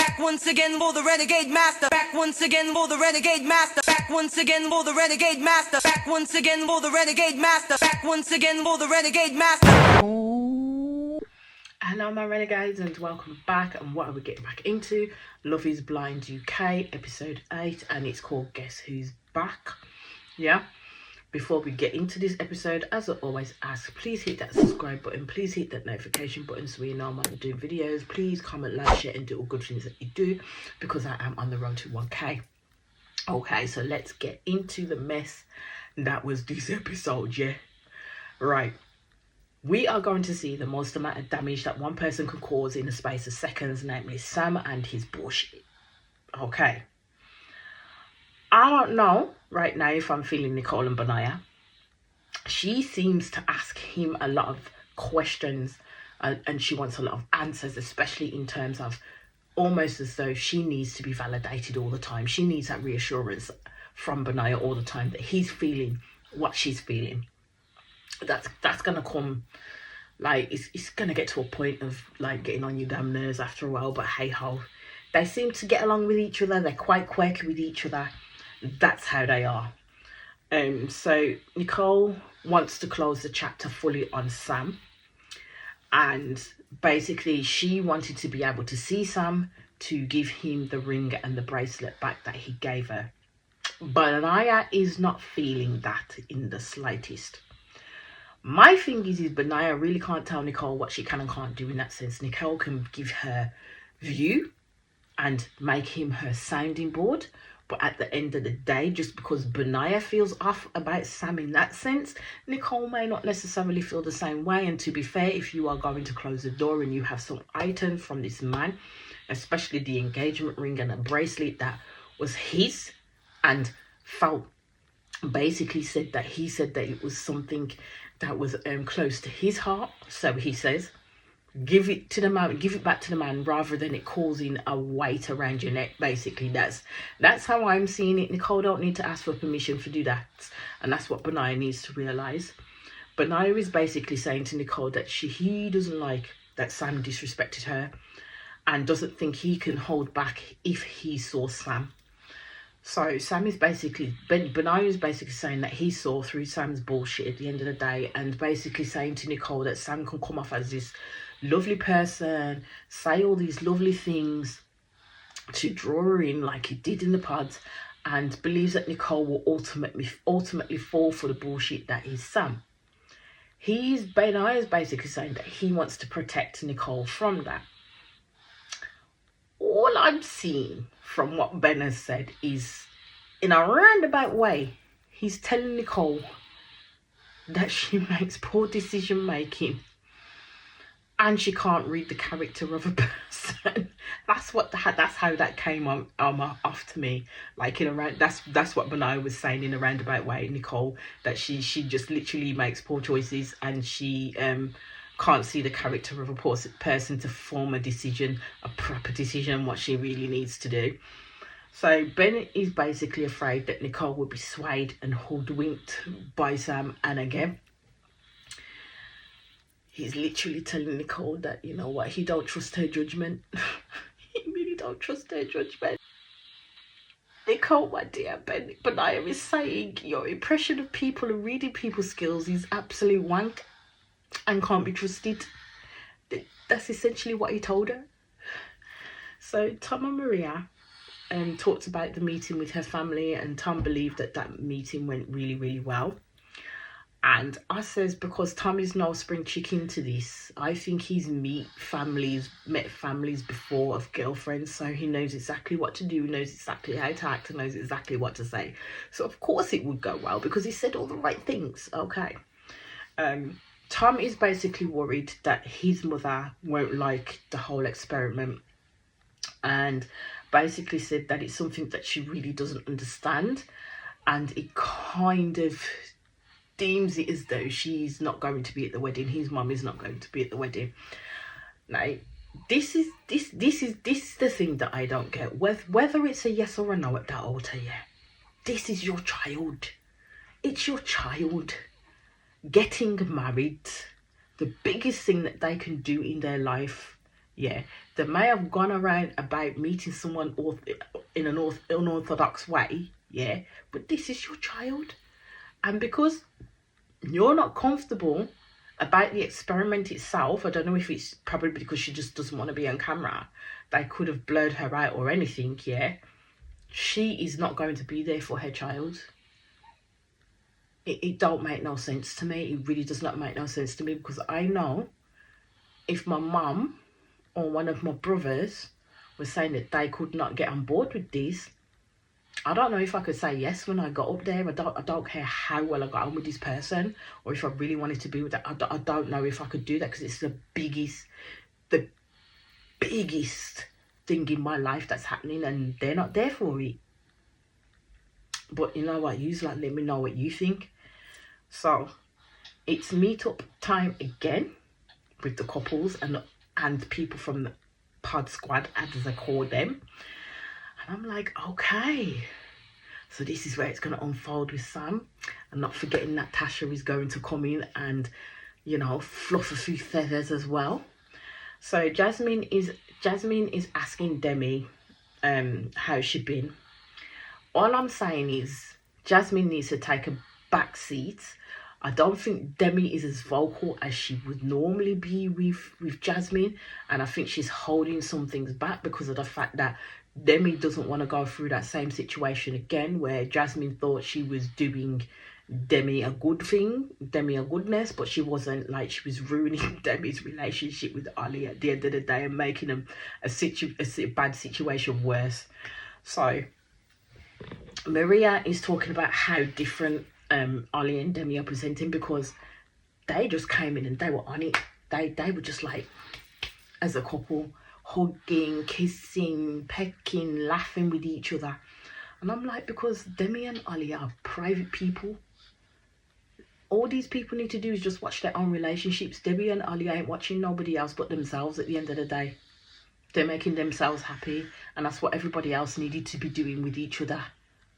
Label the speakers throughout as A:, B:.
A: Back once again for the renegade master. Back once again for the renegade master. Back once again for the renegade master. Back once again for the renegade master. Back once again for the renegade master.
B: Hello my renegades and welcome back. And what are we getting back into? Love is Blind UK episode 8, and it's called Guess Who's Back. Yeah, before we get into this episode, as I always ask, please hit that subscribe button, please hit that notification button so you know I'm doing videos. Please comment, like, share and do all good things that you do, because I am on the road to 1k. Okay, so let's get into the mess that was this episode. Yeah, right, we are going to see the most amount of damage that one person can cause in the space of seconds, namely Sam and his bullshit. Okay, I don't know right now if I'm feeling Nicole and Benaya. She seems to ask him a lot of questions and she wants a lot of answers, especially in terms of almost as though she needs to be validated all the time. She needs that reassurance from Benaya all the time that he's feeling what she's feeling. That's gonna come, like, it's gonna get to a point of like getting on your damn nerves after a while, but hey ho, they seem to get along with each other. They're quite quirky with each other. That's how they are. So Nicole wants to close the chapter fully on Sam, and basically she wanted to be able to see Sam to give him the ring and the bracelet back that he gave her. But Benaya is not feeling that in the slightest. My thing is Benaya really can't tell Nicole what she can and can't do in that sense. Nicole can give her view and make him her sounding board, but at the end of the day, just because Benaya feels off about Sam in that sense, Nicole may not necessarily feel the same way. And to be fair, if you are going to close the door and you have some item from this man, especially the engagement ring and a bracelet that was his, and felt basically said that he said that it was something that was close to his heart, so he says, give it to the man, give it back to the man, rather than it causing a weight around your neck. Basically, that's how I'm seeing it. Nicole don't need to ask for permission to do that, and that's what Benaya needs to realize. Benaya is basically saying to Nicole that he doesn't like that Sam disrespected her, and doesn't think he can hold back if he saw Sam. So Sam is basically, Benaya is basically saying that he saw through Sam's bullshit at the end of the day, and basically saying to Nicole that Sam can come off as this lovely person, say all these lovely things to draw her in like he did in the pods, and believes that Nicole will ultimately fall for the bullshit that is Sam. Benaya is basically saying that he wants to protect Nicole from that. All I'm seeing from what Ben has said is, in a roundabout way, he's telling Nicole that she makes poor decision making and she can't read the character of a person. That's how that came on off to me. Like, in a that's what Benaya was saying in a roundabout way, Nicole, that she just literally makes poor choices and she can't see the character of a person to form a proper decision, what she really needs to do. So Ben is basically afraid that Nicole will be swayed and hoodwinked by Sam, and again, he's literally telling Nicole that, you know what, he don't trust her judgment. He really don't trust her judgment. Nicole, my dear, Benaya is saying your impression of people and reading people's skills is absolute wank and can't be trusted. That's essentially what he told her. So Tom and Maria talked about the meeting with her family, and Tom believed that meeting went really, really well. And I says, because Tom is no spring chicken to this, I think he's met families before of girlfriends, so he knows exactly what to do, knows exactly how to act, and knows exactly what to say. So of course it would go well, because he said all the right things. Okay. Tom is basically worried that his mother won't like the whole experiment, and basically said that it's something that she really doesn't understand, and it kind of deems it as though she's not going to be at the wedding. His mum is not going to be at the wedding. Now, this is the thing that I don't get. Whether it's a yes or a no at that altar, yeah. This is your child. It's your child. Getting married, the biggest thing that they can do in their life Yeah, they may have gone around about meeting someone in an unorthodox way, yeah, but this is your child. And because you're not comfortable about the experiment itself, I don't know if it's probably because she just doesn't want to be on camera. They could have blurred her out or anything, yeah. She is not going to be there for her child. It don't make no sense to me. It really does not make no sense to me, because I know if my mum or one of my brothers was saying that they could not get on board with this, I don't know if I could say yes when I got up there. I don't care how well I got on with this person, or if I really wanted to be with that. I don't know if I could do that, because it's the biggest thing in my life that's happening, and they're not there for it. But you know what, you like, let me know what you think. So it's meetup time again with the couples and people from the pod squad, as I call them. And I'm like, okay, so this is where it's going to unfold with Sam. And not forgetting that Tasha is going to come in and, you know, fluff a few feathers as well. So Jasmine is asking Demi how she been. All I'm saying is Jasmine needs to take a back seat. I don't think Demi is as vocal as she would normally be with Jasmine, and I think she's holding some things back because of the fact that Demi doesn't want to go through that same situation again, where Jasmine thought she was doing Demi a good thing, Demi a goodness, but she wasn't. Like, she was ruining Demi's relationship with Ollie at the end of the day and making them a bad situation worse. So Maria is talking about how different Ollie and Demi are presenting, because they just came in and they were on it. They were just like, as a couple, hugging, kissing, pecking, laughing with each other. And I'm like, because Demi and Ollie are private people. All these people need to do is just watch their own relationships. Demi and Ollie ain't watching nobody else but themselves at the end of the day. They're making themselves happy, and that's what everybody else needed to be doing with each other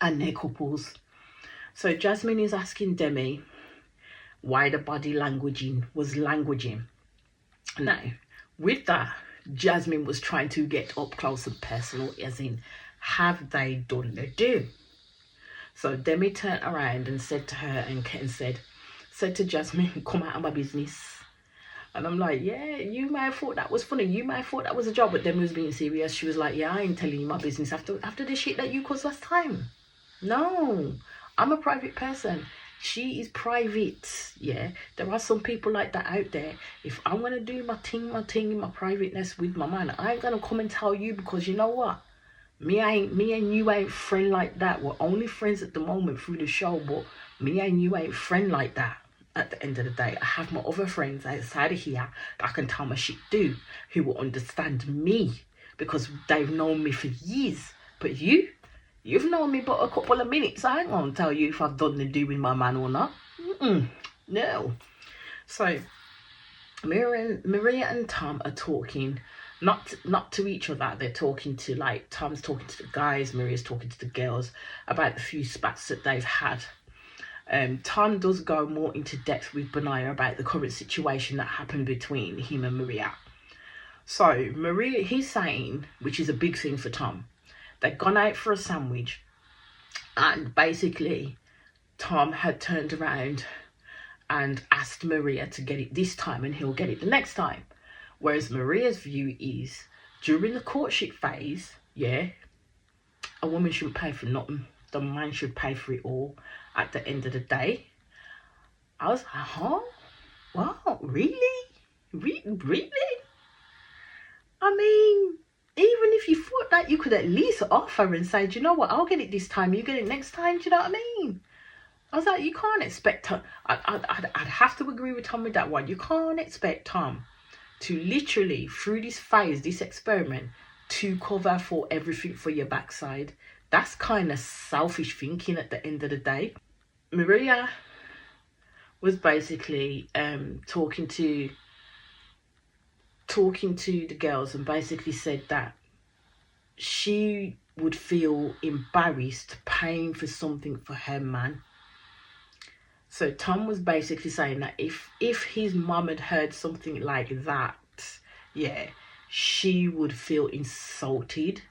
B: and their couples. So Jasmine is asking Demi why the body was languaging. Now, with that, Jasmine was trying to get up close and personal, as in, have they done the do? So Demi turned around and said to her, and Ken said to Jasmine, come out of my business. And I'm like, yeah, you may have thought that was funny. You may have thought that was a job, but Demi was being serious. She was like, yeah, I ain't telling you my business after the shit that you caused last time. No, I'm a private person. She is private. Yeah, there are some people like that out there. If I'm gonna do my thing in my privateness with my man, I ain't gonna come and tell you, because you know what? Me and you ain't friend like that. We're only friends at the moment through the show, but me and you ain't friend like that. At the end of the day, I have my other friends outside of here that I can tell my shit to, who will understand me, because they've known me for years. But you've known me but a couple of minutes. I ain't gonna tell you if I've done the do with my man or not. No. So Maria and Tom are talking, not to each other. They're talking to, like, Tom's talking to the guys, Maria's talking to the girls about the few spats that they've had. Tom does go more into depth with Benaya about the current situation that happened between him and Maria. So Maria, he's saying, which is a big thing for Tom, they'd gone out for a sandwich, and basically Tom had turned around and asked Maria to get it this time and he'll get it the next time. Whereas Maria's view is, during the courtship phase, yeah, a woman shouldn't pay for nothing. The man should pay for it all at the end of the day. I was like, huh? Wow, really? Really? I mean, even if you thought that, you could at least offer and say, do you know what, I'll get it this time, you get it next time. Do you know what I mean? I was like, you can't expect Tom. I'd have to agree with Tom with that one. You can't expect Tom to literally, through this phase, this experiment, to cover for everything for your backside. That's kind of selfish thinking at the end of the day. Maria was basically talking to the girls, and basically said that she would feel embarrassed paying for something for her man. So Tom was basically saying that if his mum had heard something like that, yeah, she would feel insulted.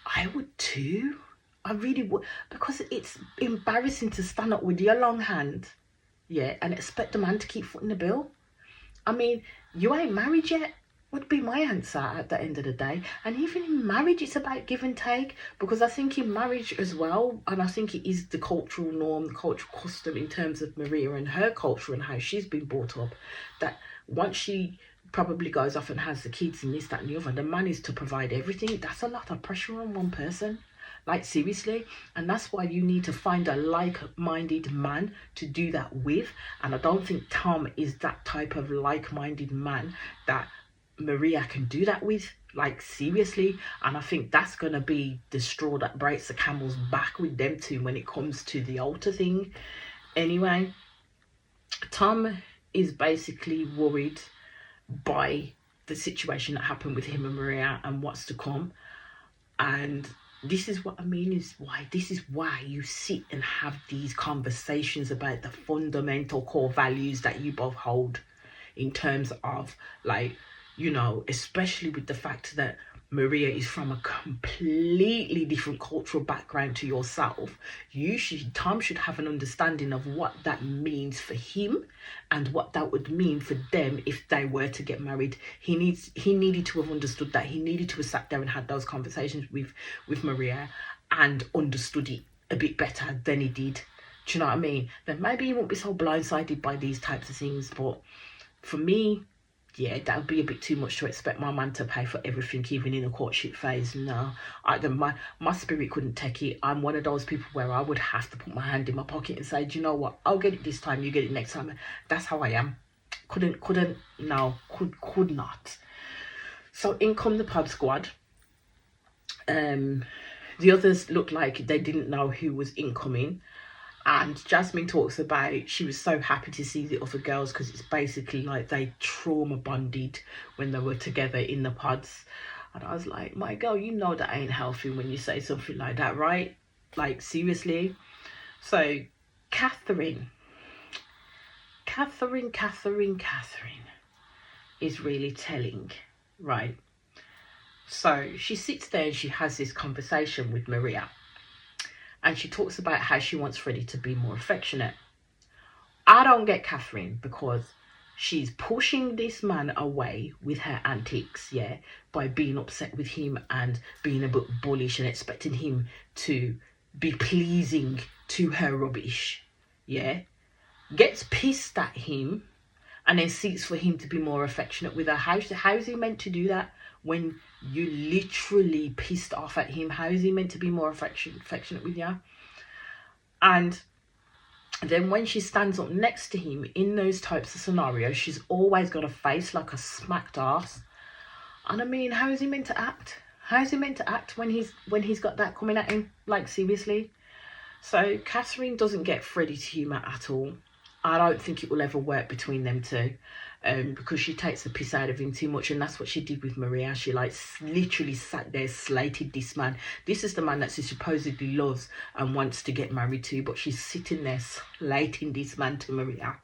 B: I would too. I really would, because it's embarrassing to stand up with your long hand, yeah, and expect the man to keep footing the bill. I mean, you ain't married yet, would be my answer at the end of the day. And even in marriage, it's about give and take, because I think in marriage as well, and I think it is the cultural norm, the cultural custom in terms of Maria and her culture and how she's been brought up, that once she probably goes off and has the kids and this, that and the other, the man is to provide everything. That's a lot of pressure on one person. Like, seriously. And that's why you need to find a like-minded man to do that with. And I don't think Tom is that type of like-minded man that Maria can do that with. Like, seriously. And I think that's going to be the straw that breaks the camel's back with them two when it comes to the altar thing. Anyway, Tom is basically worried by the situation that happened with him and Maria and what's to come. And this is what I mean, this is why you sit and have these conversations about the fundamental core values that you both hold, in terms of, like, you know, especially with the fact that Maria is from a completely different cultural background to yourself. Tom should have an understanding of what that means for him and what that would mean for them if they were to get married. He needed to have understood that. He needed to have sat there and had those conversations with Maria and understood it a bit better than he did. Do you know what I mean? Then maybe he won't be so blindsided by these types of things. But for me, yeah, that would be a bit too much to expect my man to pay for everything, even in a courtship phase. No, my spirit couldn't take it. I'm one of those people where I would have to put my hand in my pocket and say, do you know what? I'll get it this time, you get it next time. That's how I am. Could not. So in come the pub squad. The others looked like they didn't know who was incoming. And Jasmine talks about she was so happy to see the other girls because it's basically like they trauma bonded when they were together in the pods. And I was like, my girl, you know that ain't healthy when you say something like that, right? Like, seriously. So Catherine is really telling, right? So she sits there and she has this conversation with Maria. And she talks about how she wants Freddie to be more affectionate. I don't get Catherine, because she's pushing this man away with her antics, yeah, by being upset with him and being a bit bullish and expecting him to be pleasing to her rubbish, yeah. Gets pissed at him and then seeks for him to be more affectionate with her. How is he meant to do that when you literally pissed off at him? How is he meant to be more affectionate with you? And then when she stands up next to him in those types of scenarios, she's always got a face like a smacked ass. And I mean, how is he meant to act? How is he meant to act when he's got that coming at him? Like, seriously. So Catherine doesn't get Freddie's humour at all. I don't think it will ever work between them two, because she takes the piss out of him too much. And that's what she did with Maria. She like literally sat there, slated this man. This is the man that she supposedly loves and wants to get married to, but she's sitting there slating this man to Maria.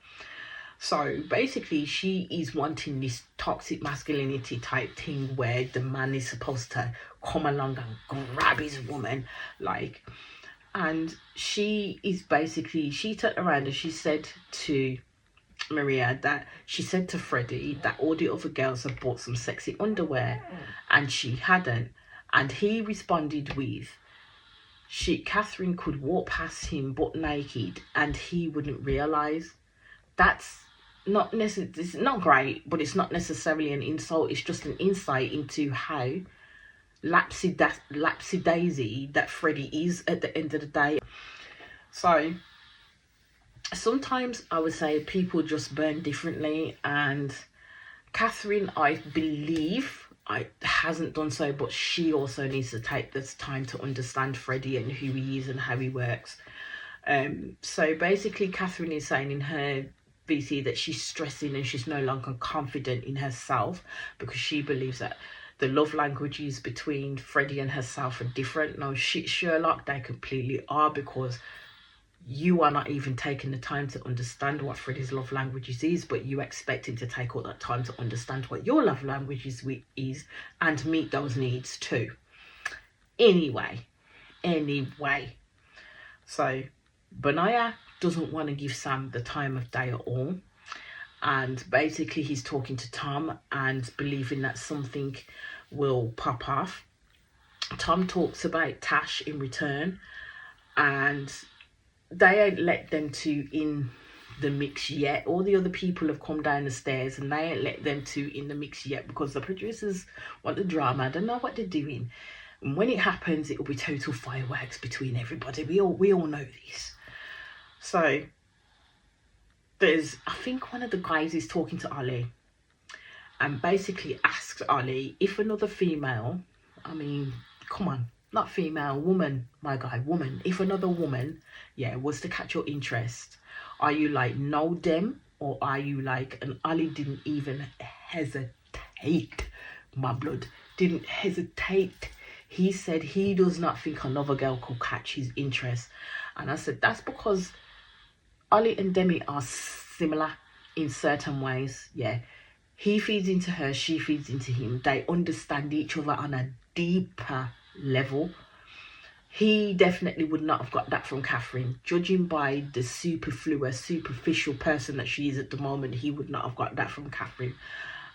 B: So basically she is wanting this toxic masculinity type thing where the man is supposed to come along and grab his woman, like. And she turned around and she said to Maria that she said to Freddie that all the other girls had bought some sexy underwear and she hadn't. And he responded with, Catherine could walk past him butt naked and he wouldn't realise. That's not necessarily, it's not great, but it's not necessarily an insult. It's just an insight into how lapsy-daisy that Freddie is at the end of the day. So sometimes I would say people just burn differently, and Catherine, I believe, hasn't done so, but she also needs to take this time to understand Freddie and who he is and how he works. So basically Catherine is saying in her VC that she's stressing and she's no longer confident in herself because she believes that the love languages between Freddie and herself are different. No shit, Sherlock, they completely are, because you are not even taking the time to understand what Freddie's love languages is, but you expect him to take all that time to understand what your love language is and meet those needs too. Anyway, so Benaiah doesn't want to give Sam the time of day at all, and basically he's talking to Tom and believing that something will pop off. Tom talks about Tash in return, and they ain't let them two in the mix yet. All the other people have come down the stairs and they ain't let them two in the mix yet because the producers want the drama. They know what they're doing. And when it happens, it will be total fireworks between everybody. We all know this. So there's, I think one of the guys is talking to Ollie and basically asks Ollie if another female, I mean, come on, not female, woman, my guy, woman. If another woman, was to catch your interest, are you like know them, or are you like, and Ollie didn't even hesitate, my blood, didn't hesitate. He said he does not think another girl could catch his interest. And I said, that's because Ollie and Demi are similar in certain ways. Yeah. He feeds into her, she feeds into him. They understand each other on a deeper level. He definitely would not have got that from Catherine. Judging by the superficial person that she is at the moment, he would not have got that from Catherine.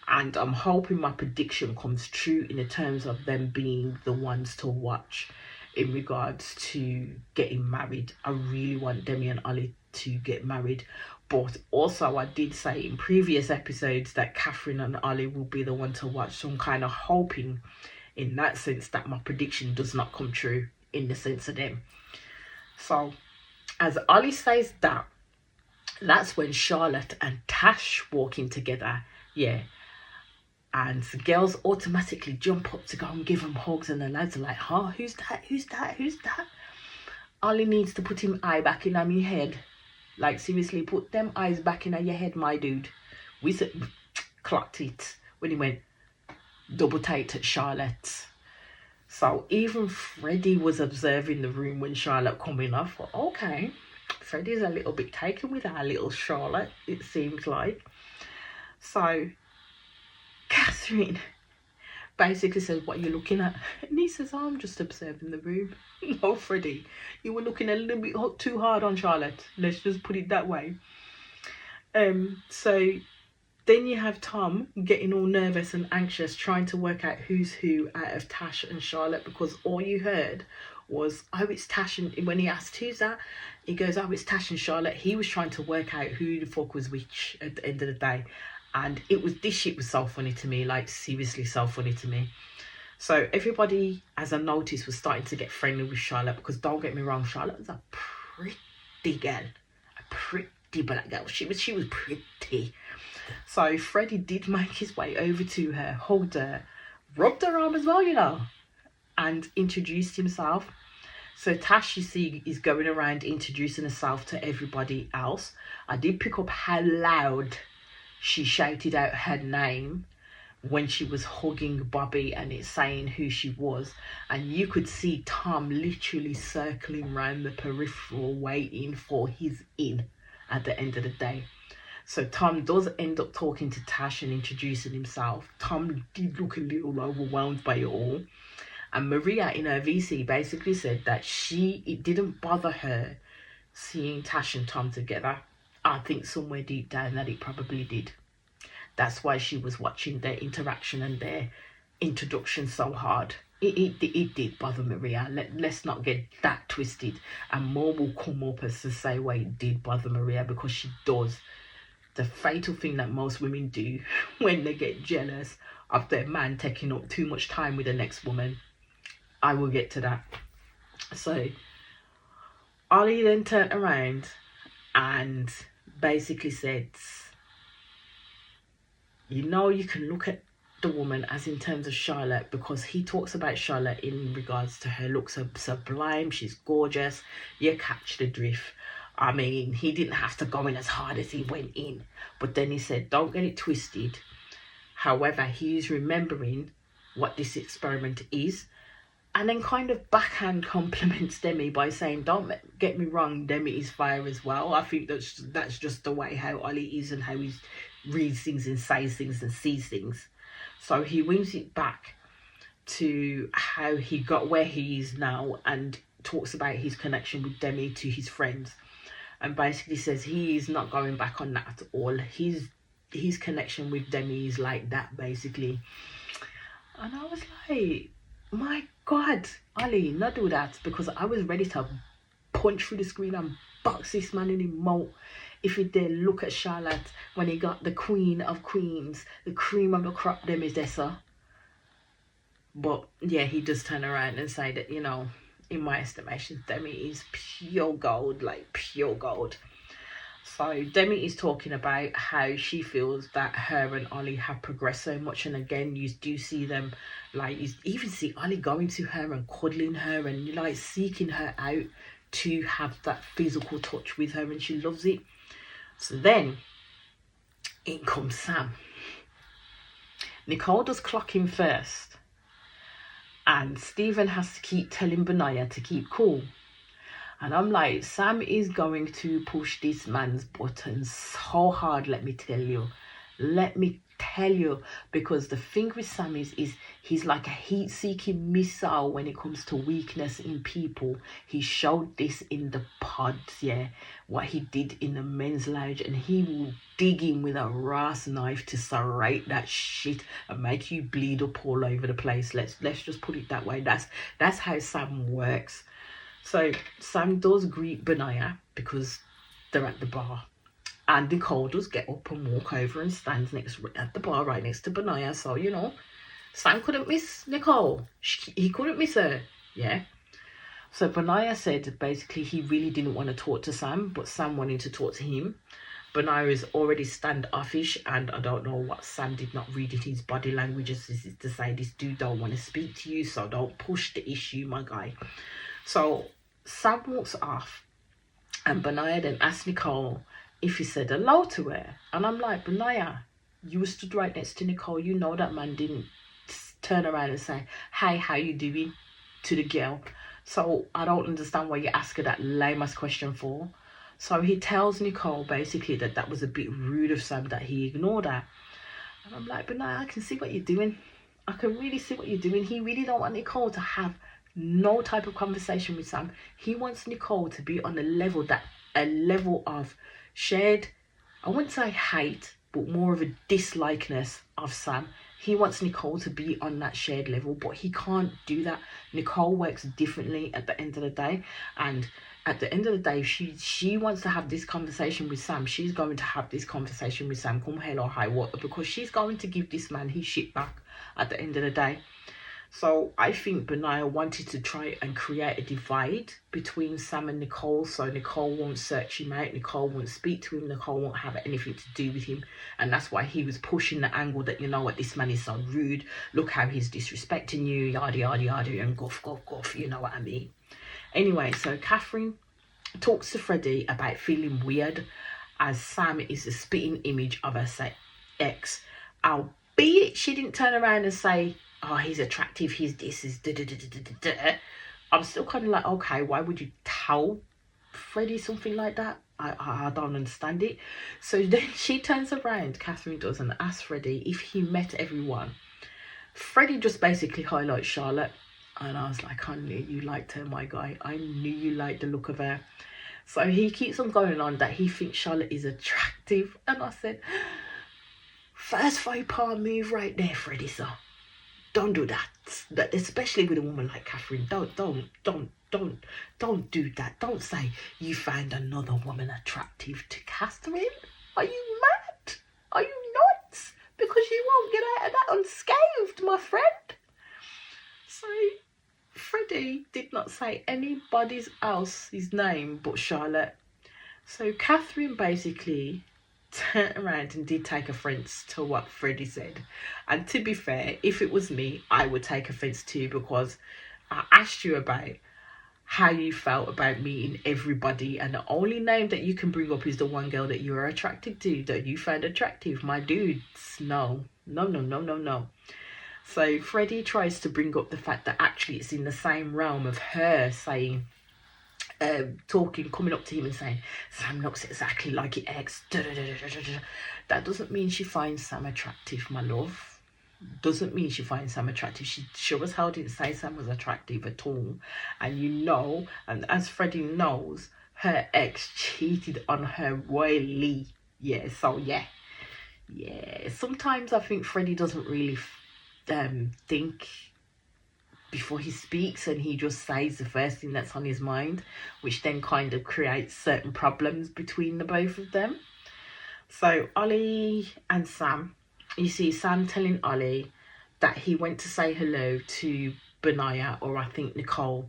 B: And I'm hoping my prediction comes true in the terms of them being the ones to watch in regards to getting married. I really want Demi and Ollie to get married. But also I did say in previous episodes that Catherine and Ollie will be the one to watch. So I'm kind of hoping in that sense that my prediction does not come true in the sense of them. So as Ollie says that, that's when Charlotte and Tash walk in together. Yeah. And the girls automatically jump up to go and give them hugs, and the lads are like, huh, who's that? Ollie needs to put him eye back in on my head. Like, seriously, put them eyes back in your head, my dude. We said, clocked it when he went double tight at Charlotte. So even Freddie was observing the room when Charlotte come in. I thought, okay, Freddie's a little bit taken with our little Charlotte, it seems like. So Catherine basically says, what are you looking at? And he says, oh, I'm just observing the room. No, Freddie, you were looking a little bit too hard on Charlotte. Let's just put it that way. So then you have Tom getting all nervous and anxious, trying to work out who's who out of Tash and Charlotte, because all you heard was, oh, it's Tash. And when he asked, who's that? He goes, oh, it's Tash and Charlotte. He was trying to work out who the fuck was which at the end of the day. And this shit was so funny to me, like seriously so funny to me. So everybody, as I noticed, was starting to get friendly with Charlotte, because don't get me wrong, Charlotte was a pretty girl, a pretty black girl. She was pretty. So Freddie did make his way over to her, hugged her, rubbed her arm as well, you know, and introduced himself. So Tash, you see, is going around introducing herself to everybody else. I did pick up how loud she shouted out her name when she was hugging Bobby and it's saying who she was. And you could see Tom literally circling around the peripheral waiting for his in at the end of the day. So Tom does end up talking to Tash and introducing himself. Tom did look a little overwhelmed by it all. And Maria in her VC basically said that it didn't bother her seeing Tash and Tom together. I think somewhere deep down that it probably did. That's why she was watching their interaction and their introduction so hard. It did bother Maria. Let's not get that twisted. And more will come up as to say why it did bother Maria, because she does the fatal thing that most women do when they get jealous of their man taking up too much time with the next woman. I will get to that. So Ollie then turned around and basically said, you know, you can look at the woman as in terms of Charlotte, because he talks about Charlotte in regards to her looks sublime, she's gorgeous. You catch the drift. I mean, he didn't have to go in as hard as he went in, but then he said, don't get it twisted. However, he's remembering what this experiment is, and then kind of backhand compliments Demi by saying, don't get me wrong, Demi is fire as well. I think that's just the way how Ollie is and how he reads things and says things and sees things. So he wings it back to how he got where he is now and talks about his connection with Demi to his friends, and basically says he is not going back on that at all. His connection with Demi is like that, basically. And I was like, my God, Ali, not do that, because I was ready to punch through the screen and box this man in the mouth if he did look at Charlotte when he got the queen of queens, the cream of the crop, Demi Dessa. But yeah, he does turn around and say that, you know, in my estimation, Demi is pure gold, like pure gold. So Demi is talking about how she feels that her and Ollie have progressed so much, and again you do see them, like you even see Ollie going to her and cuddling her and like seeking her out to have that physical touch with her, and she loves it. So then in comes Sam. Nicole does clock in first, and Stephen has to keep telling Benaya to keep cool. And I'm like, Sam is going to push this man's buttons so hard, let me tell you. Let me tell you. Because the thing with Sam is he's like a heat-seeking missile when it comes to weakness in people. He showed this in the pods, yeah. What he did in the men's lounge. And he will dig in with a rasp knife to serrate that shit and make you bleed up all over the place. Let's just put it that way. That's how Sam works. So Sam does greet Benaya because they're at the bar, and Nicole does get up and walk over and stands at the bar right next to Benaya. So, you know, Sam couldn't miss Nicole. He couldn't miss her, yeah. So Benaya said basically he really didn't want to talk to Sam, but Sam wanted to talk to him. Benaya is already standoffish, and I don't know what Sam did not read in his body language as to say, this dude don't want to speak to you, so don't push the issue, my guy. So Sam walks off, and Benaya then asks Nicole if he said hello to her. And I'm like, Benaya, you stood right next to Nicole. You know that man didn't turn around and say, hey, how you doing, to the girl. So I don't understand why you ask her that lame-ass question for. So he tells Nicole basically that was a bit rude of Sam, that he ignored her. And I'm like, Benaya, I can see what you're doing. I can really see what you're doing. He really don't want Nicole to have no type of conversation with Sam. He wants Nicole to be on a level of shared, I wouldn't say hate, but more of a dislikeness of Sam. He wants Nicole to be on that shared level, but he can't do that. Nicole works differently at the end of the day, and at the end of the day, she wants to have this conversation with Sam. She's going to have this conversation with Sam, come hell or high water, because she's going to give this man his shit back at the end of the day. So I think Benaya wanted to try and create a divide between Sam and Nicole, so Nicole won't search him out, Nicole won't speak to him, Nicole won't have anything to do with him. And that's why he was pushing the angle that, you know what, this man is so rude, look how he's disrespecting you, yada yada yada, and guff guff guff, you know what I mean. Anyway, so Catherine talks to Freddie about feeling weird as Sam is a spitting image of her ex, albeit she didn't turn around and say, oh, he's attractive, he's this, is da da da da da da. I'm still kind of like, okay, why would you tell Freddie something like that? I don't understand it. So then she turns around, Catherine does, and asks Freddie if he met everyone. Freddie just basically highlights Charlotte, and I was like, I knew you liked her, my guy. I knew you liked the look of her. So he keeps on going on that he thinks Charlotte is attractive, and I said, first faux pas move right there, Freddie, sir. Don't do that, especially with a woman like Catherine. Don't do that. Don't say you find another woman attractive to Catherine. Are you mad? Are you nuts? Because you won't get out of that unscathed, my friend. So Freddie did not say anybody else's name but Charlotte. So Catherine basically turned around and did take offence to what Freddie said. And to be fair, if it was me, I would take offence too, because I asked you about how you felt about meeting everybody, and the only name that you can bring up is the one girl that you are attracted to, that you found attractive. My dudes, no. So Freddie tries to bring up the fact that actually it's in the same realm of her saying, talking, coming up to him and saying, Sam looks exactly like your ex. That doesn't mean she finds Sam attractive, my love. Doesn't mean she finds Sam attractive. She sure as hell didn't say Sam was attractive at all. And you know, and as Freddie knows, her ex cheated on her royally. Yeah, so yeah. Sometimes I think Freddie doesn't really think before he speaks, and he just says the first thing that's on his mind, which then kind of creates certain problems between the both of them. So Ollie and Sam, you see Sam telling Ollie that he went to say hello to Benaya, or I think Nicole,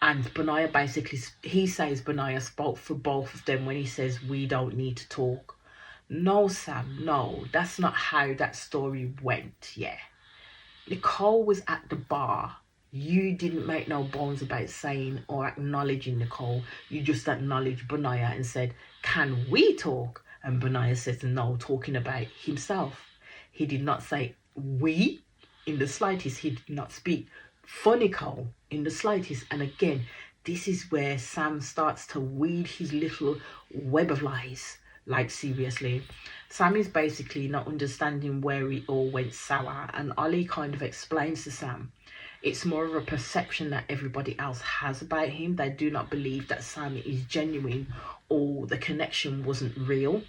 B: and Benaya basically, he says Benaya spoke for both of them when he says we don't need to talk. No, Sam, no, that's not how that story went. Yeah, Nicole was at the bar. You didn't make no bones about saying or acknowledging Nicole. You just acknowledged Benaya and said, can we talk? And Benaya says no, talking about himself. He did not say we in the slightest. He did not speak for Nicole in the slightest. And again, this is where Sam starts to weed his little web of lies. Like, seriously, Sam is basically not understanding where it all went sour, and Ollie kind of explains to Sam it's more of a perception that everybody else has about him. They do not believe that Sam is genuine or the connection wasn't real.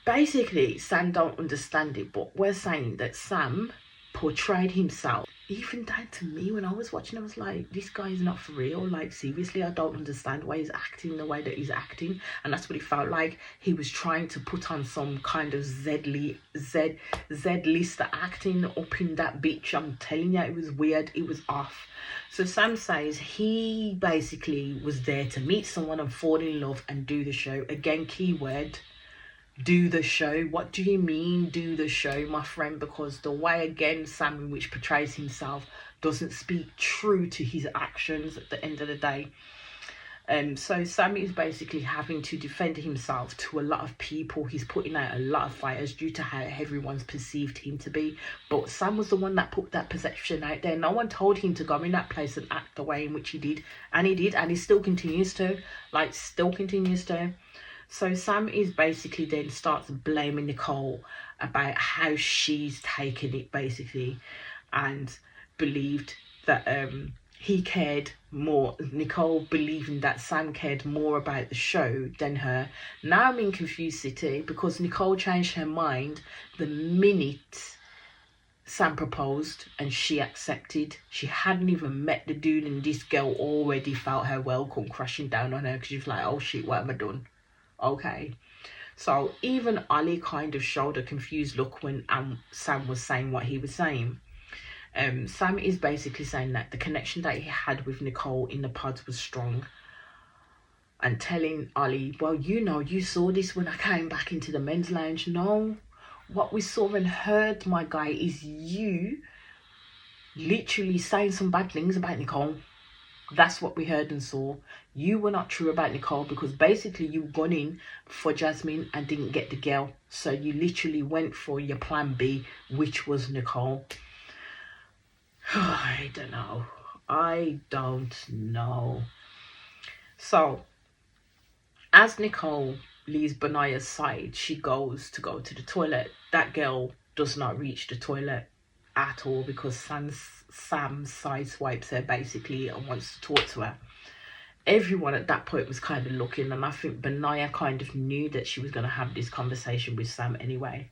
B: Basically, Sam don't understand it, but we're saying that Sam portrayed himself, even down to me when I was watching, I was like, this guy is not for real. Like, seriously, I don't understand why he's acting the way that he's acting. And that's what it felt like. He was trying to put on some kind of Z-lister acting up in that bitch. I'm telling you, it was weird. It was off. So Sam says he basically was there to meet someone and fall in love and do the show. Again, keyword, do the show. What do you mean do the show, my friend? Because the way, again, Sam in which portrays himself doesn't speak true to his actions at the end of the day. So Sam is basically having to defend himself to a lot of people. He's putting out a lot of fires due to how everyone's perceived him to be. But Sam was the one that put that perception out there. No one told him to go in that place and act the way in which he did. And he did, and he still continues to. So Sam is basically then starts blaming Nicole about how she's taken it, basically, and believed that he cared more. Nicole believing that Sam cared more about the show than her. Now I'm in confused city, because Nicole changed her mind the minute Sam proposed and she accepted. She hadn't even met the dude, and this girl already felt her welcome crashing down on her, because she was like, oh shit, what have I done? Okay, so even Ollie kind of showed a confused look when Sam was saying what he was saying. Sam is basically saying that the connection that he had with Nicole in the pods was strong, and telling Ollie, well, you saw this when I came back into the men's lounge. No, what we saw and heard, my guy, is you literally saying some bad things about Nicole. That's what we heard and saw. You were not true about Nicole, because basically you gone in for Jasmine and didn't get the girl. So you literally went for your plan B, which was Nicole. I don't know. So as Nicole leaves Benaya's side, she goes to the toilet. That girl does not reach the toilet at all, because Sam sideswipes her basically and wants to talk to her. Everyone at that point was kind of looking, and I think Benaya kind of knew that she was going to have this conversation with Sam anyway.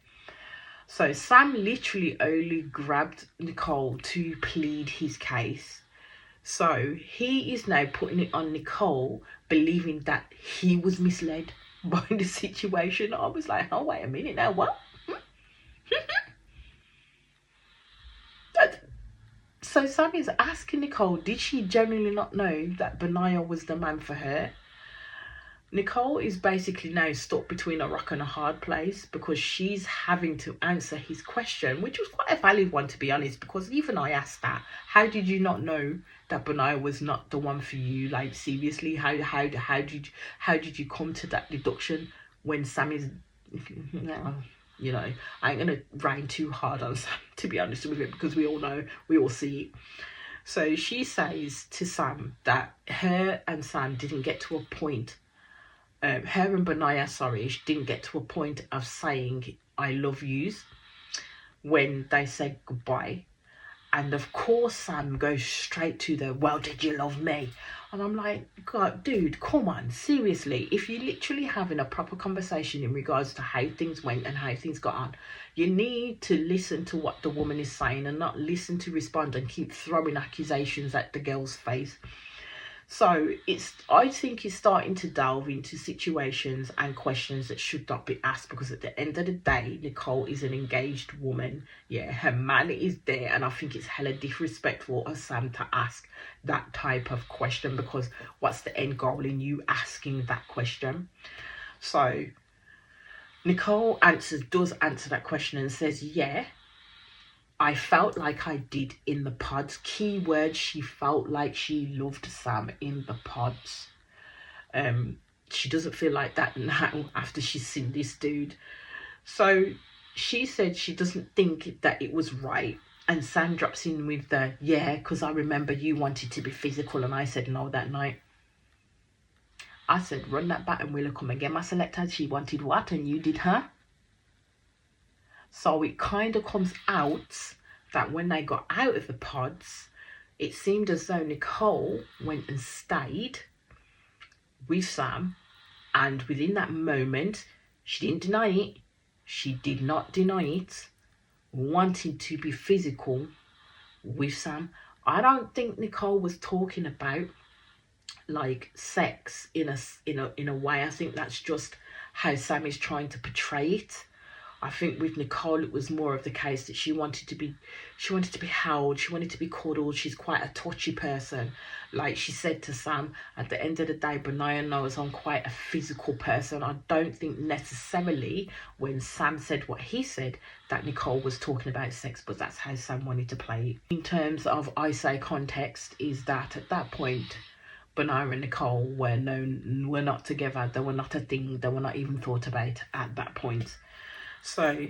B: So Sam literally only grabbed Nicole to plead his case. So he is now putting it on Nicole, believing that he was misled by the situation. I was like, oh, wait a minute now, what? So Sam is asking Nicole, did she genuinely not know that Benaya was the man for her? Nicole is basically now stuck between a rock and a hard place, because she's having to answer his question, which was quite a valid one, to be honest, because even I asked that. How did you not know that Benaya was not the one for you? Like, seriously, how did you come to that deduction when Sam is... You know, I ain't gonna rain too hard on Sam, to be honest with it, because we all know, we all see it. So she says to Sam that her and Sam didn't get to a point, her and Benaya, sorry, didn't get to a point of saying I love yous when they said goodbye. And of course Sam goes straight to the, well, did you love me? And I'm like, God, dude, come on, seriously. If you're literally having a proper conversation in regards to how things went and how things got on, you need to listen to what the woman is saying and not listen to respond and keep throwing accusations at the girl's face. So I think it's starting to delve into situations and questions that should not be asked, because at the end of the day, Nicole is an engaged woman. Yeah, her man is there, and I think it's hella disrespectful of Sam to ask that type of question, because what's the end goal in you asking that question? So Nicole does answer that question and says, yeah, I felt like I did in the pods. Keyword, she felt like she loved Sam in the pods. She doesn't feel like that now after she's seen this dude. So she said she doesn't think that it was right. And Sam drops in with the, yeah, because I remember you wanted to be physical. And I said no that night. I said, run that back and we'll come again. My selector, she wanted what? And you did her? So it kind of comes out that when they got out of the pods, it seemed as though Nicole went and stayed with Sam, and within that moment, she didn't deny it. She did not deny it, wanting to be physical with Sam. I don't think Nicole was talking about like sex in a way. I think that's just how Sam is trying to portray it. I think with Nicole, it was more of the case that she wanted to be held, she wanted to be cuddled. She's quite a touchy person. Like she said to Sam, at the end of the day, Benaya knows I'm quite a physical person. I don't think necessarily when Sam said what he said that Nicole was talking about sex, but that's how Sam wanted to play it. In terms of, I say, context, is that at that point, Benaya and Nicole were not together. They were not a thing. They were not even thought about at that point. So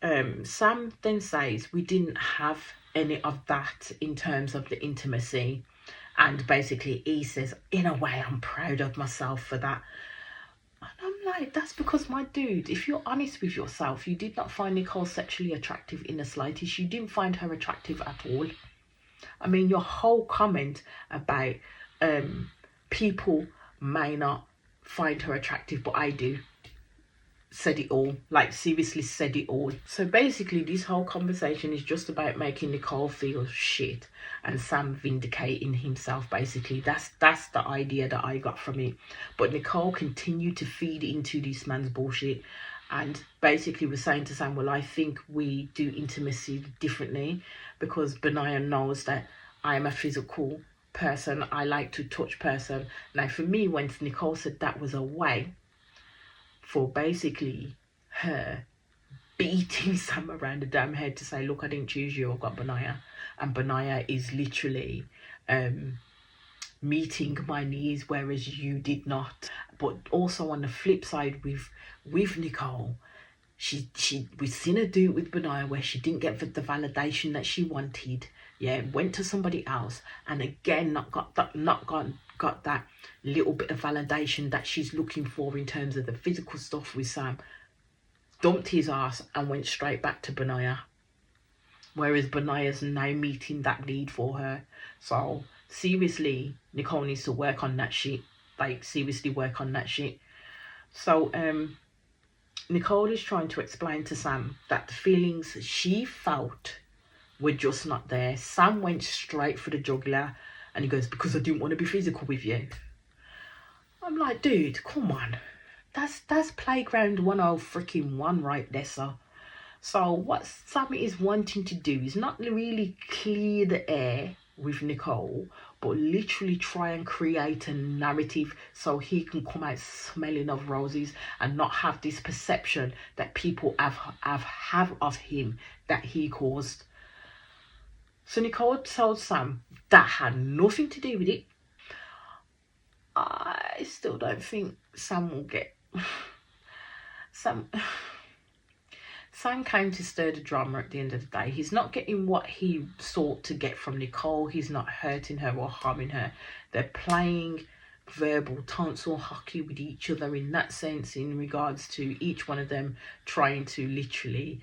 B: Sam then says we didn't have any of that in terms of the intimacy, and basically he says, in a way, I'm proud of myself for that. And I'm like, that's because, my dude, if you're honest with yourself, you did not find Nicole sexually attractive in the slightest. You didn't find her attractive at all. I mean, your whole comment about people may not find her attractive, but I do, said it all. Like, seriously said it all. So basically this whole conversation is just about making Nicole feel shit and Sam vindicating himself. Basically that's the idea that I got from it. But Nicole continued to feed into this man's bullshit and basically was saying to Sam, well, I think we do intimacy differently because Benaya knows that I'm a physical person. I like to touch person. Now for me, when Nicole said that was a way for basically her beating Sam around the damn head to say, look, I didn't choose you, I've got Benaya. And Benaya is literally meeting my needs, whereas you did not. But also on the flip side with Nicole, we've seen her do it with Benaya where she didn't get the validation that she wanted. Yeah, went to somebody else and again not got that little bit of validation that she's looking for in terms of the physical stuff with Sam. Dumped his ass and went straight back to Benaya. Whereas Benaya's now meeting that need for her. So seriously, Nicole needs to work on that shit. Like, seriously work on that shit. So Nicole is trying to explain to Sam that the feelings she felt were just not there. Sam went straight for the jugular and he goes, because I didn't want to be physical with you. I'm like, dude, come on. That's playground 101 right there, sir. So what Sam is wanting to do is not really clear the air with Nicole, but literally try and create a narrative so he can come out smelling of roses and not have this perception that people have of him that he caused. So Nicole told Sam that had nothing to do with it. I still don't think Sam will get... Sam came to stir the drama at the end of the day. He's not getting what he sought to get from Nicole. He's not hurting her or harming her. They're playing verbal tonsil hockey with each other in that sense, in regards to each one of them trying to literally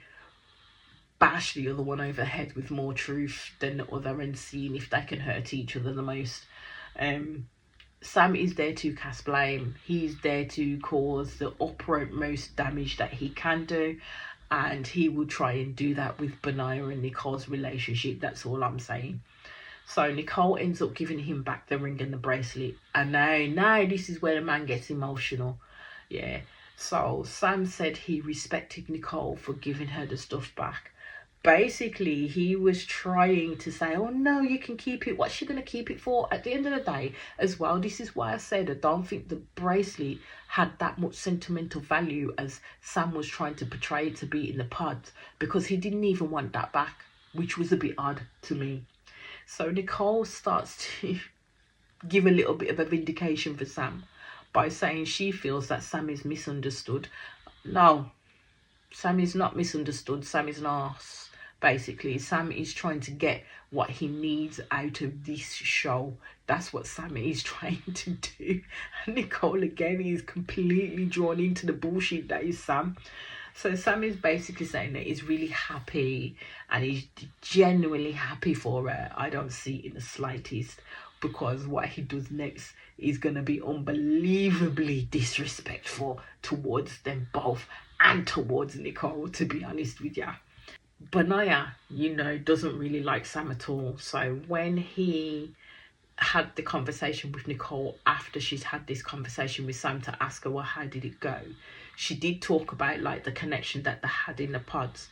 B: bash the other one over the head with more truth than the other and seeing if they can hurt each other the most. Sam is there to cast blame. He's there to cause the utmost damage that he can do, and he will try and do that with Benaya and Nicole's relationship. That's all I'm saying. So Nicole ends up giving him back the ring and the bracelet, and now this is where the man gets emotional. Yeah, so Sam said he respected Nicole for giving her the stuff back. Basically, he was trying to say, oh no, you can keep it. What's she going to keep it for? At the end of the day, as well, this is why I said I don't think the bracelet had that much sentimental value as Sam was trying to portray it to be in the pods, because he didn't even want that back, which was a bit odd to me. So Nicole starts to give a little bit of a vindication for Sam by saying she feels that Sam is misunderstood. No, Sam is not misunderstood. Sam is an arse. Basically, Sam is trying to get what he needs out of this show. That's what Sam is trying to do. And Nicole, again, is completely drawn into the bullshit that is Sam. So Sam is basically saying that he's really happy and he's genuinely happy for her. I don't see it in the slightest, because what he does next is going to be unbelievably disrespectful towards them both and towards Nicole, to be honest with you. Benaya, doesn't really like Sam at all. So when he had the conversation with Nicole after she's had this conversation with Sam to ask her, well, how did it go? She did talk about like the connection that they had in the pods.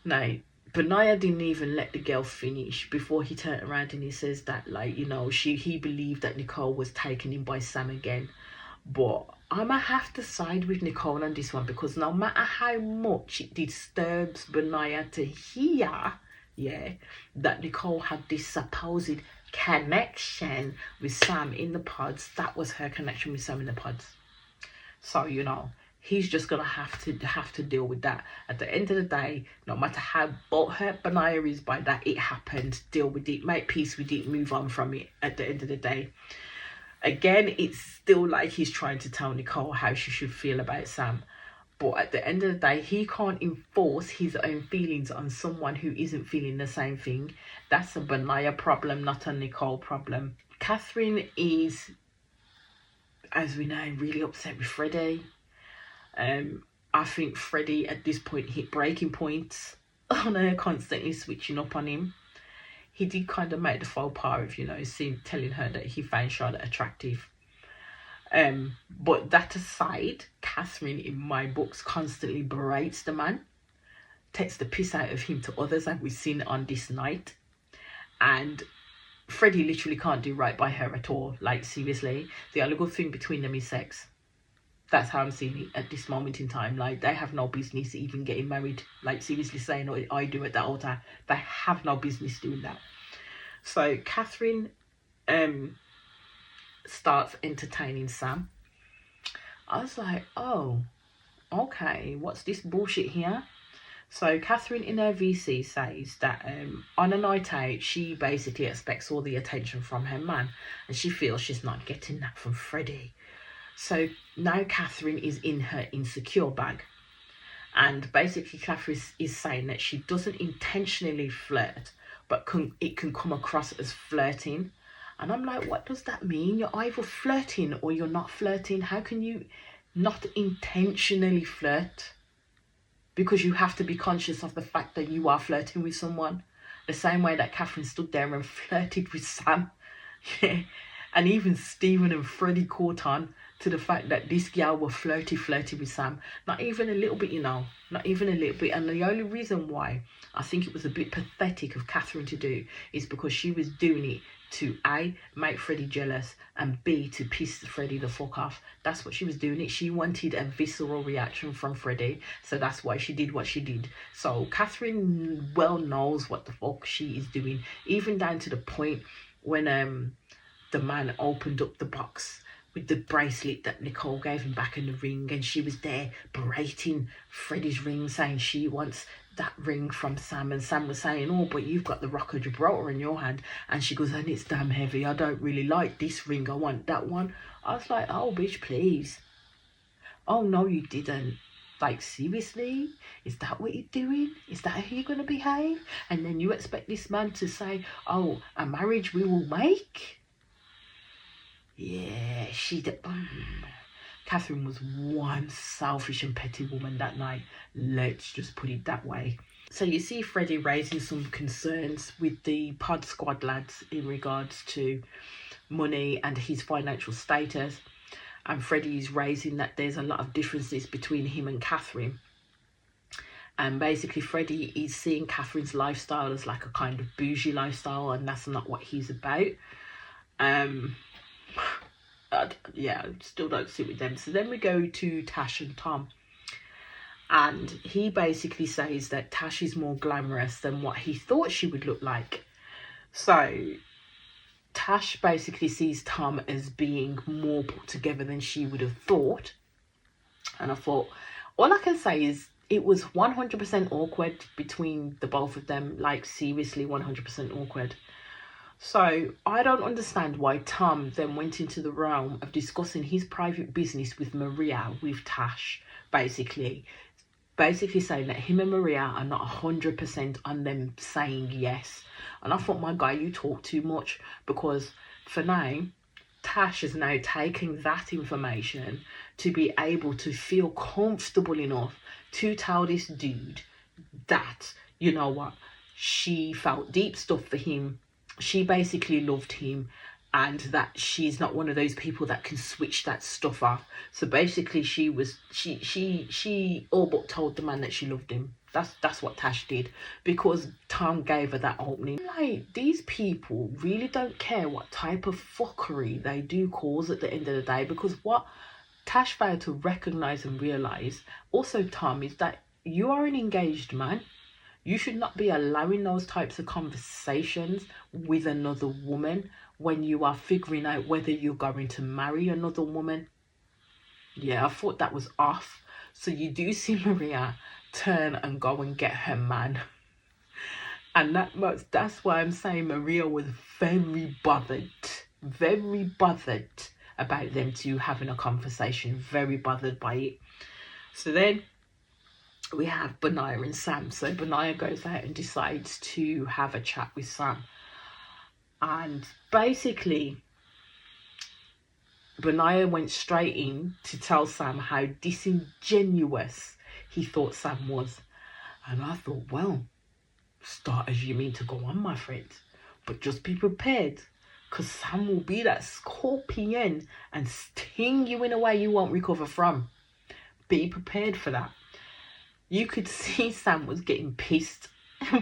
B: Now, Benaya didn't even let the girl finish before he turned around and he says that, like, he believed that Nicole was taken in by Sam again. But I'm going to have to side with Nicole on this one, because no matter how much it disturbs Benaya to hear, that Nicole had this supposed connection with Sam in the pods, that was her connection with Sam in the pods. So, he's just going to have to deal with that. At the end of the day, no matter how butthurt Benaya is by that, it happened. Deal with it, make peace with it, move on from it at the end of the day. Again, it's still like he's trying to tell Nicole how she should feel about Sam. But at the end of the day, he can't enforce his own feelings on someone who isn't feeling the same thing. That's a Benaya problem, not a Nicole problem. Catherine is, as we know, really upset with Freddie. I think Freddie at this point hit breaking points on her constantly switching up on him. He did kind of make the faux pas of, telling her that he found Charlotte attractive. But that aside, Catherine, in my books, constantly berates the man, takes the piss out of him to others, like we've seen on this night. And Freddie literally can't do right by her at all. Like, seriously, the only good thing between them is sex. That's how I'm seeing it at this moment in time. Like, they have no business even getting married. Like, seriously saying what I do at that altar. They have no business doing that. So Catherine starts entertaining Sam. I was like, oh, okay, what's this bullshit here? So Catherine in her VC says that on a night out, she basically expects all the attention from her man, and she feels she's not getting that from Freddie. So now Catherine is in her insecure bag. And basically Catherine is saying that she doesn't intentionally flirt, but it can come across as flirting. And I'm like, what does that mean? You're either flirting or you're not flirting. How can you not intentionally flirt? Because you have to be conscious of the fact that you are flirting with someone. The same way that Catherine stood there and flirted with Sam. Yeah. And even Stephen and Freddie caught on to the fact that this girl was flirty with Sam. Not even a little bit, not even a little bit. And the only reason why I think it was a bit pathetic of Catherine to do is because she was doing it to A, make Freddie jealous, and B, to piss Freddie the fuck off. That's what she was doing it. She wanted a visceral reaction from Freddie, so that's why she did what she did. So Catherine well knows what the fuck she is doing, even down to the point when the man opened up the box with the bracelet that Nicole gave him back in the ring, and she was there berating Freddie's ring, saying she wants that ring from Sam, and Sam was saying, oh, but you've got the Rock of Gibraltar in your hand, and she goes, and it's damn heavy, I don't really like this ring, I want that one. I was like, oh bitch, please. Oh no, you didn't. Like, seriously? Is that what you're doing? Is that how you're going to behave? And then you expect this man to say, oh, a marriage we will make? Yeah, she did. Catherine was one selfish and petty woman that night. Let's just put it that way. So you see Freddie raising some concerns with the Pod Squad lads in regards to money and his financial status. And Freddie is raising that there's a lot of differences between him and Catherine. And basically Freddie is seeing Catherine's lifestyle as like a kind of bougie lifestyle, and that's not what he's about. Yeah, I still don't sit with them. So then we go to Tash and Tom. And he basically says that Tash is more glamorous than what he thought she would look like. So Tash basically sees Tom as being more put together than she would have thought. And I thought, all I can say is it was 100% awkward between the both of them. Like, seriously, 100% awkward. So I don't understand why Tom then went into the realm of discussing his private business with Maria, with Tash, basically saying that him and Maria are not 100% on them saying yes. And I thought, my guy, you talk too much, because for now, Tash is now taking that information to be able to feel comfortable enough to tell this dude that, you know what, she felt deep stuff for him. She basically loved him, and that she's not one of those people that can switch that stuff off. So basically she all but told the man that she loved him. That's what Tash did, because Tom gave her that opening. Like, these people really don't care what type of fuckery they do cause at the end of the day, because what Tash failed to recognise and realise, also Tom, is that you are an engaged man. You should not be allowing those types of conversations with another woman when you are figuring out whether you're going to marry another woman. Yeah, I thought that was off. So you do see Maria turn and go and get her man. And that's why I'm saying Maria was very bothered about them two having a conversation, very bothered by it. So then we have Benaya and Sam. So Benaya goes out and decides to have a chat with Sam. And basically, Benaya went straight in to tell Sam how disingenuous he thought Sam was. And I thought, well, start as you mean to go on, my friend. But just be prepared, because Sam will be that scorpion and sting you in a way you won't recover from. Be prepared for that. You could see Sam was getting pissed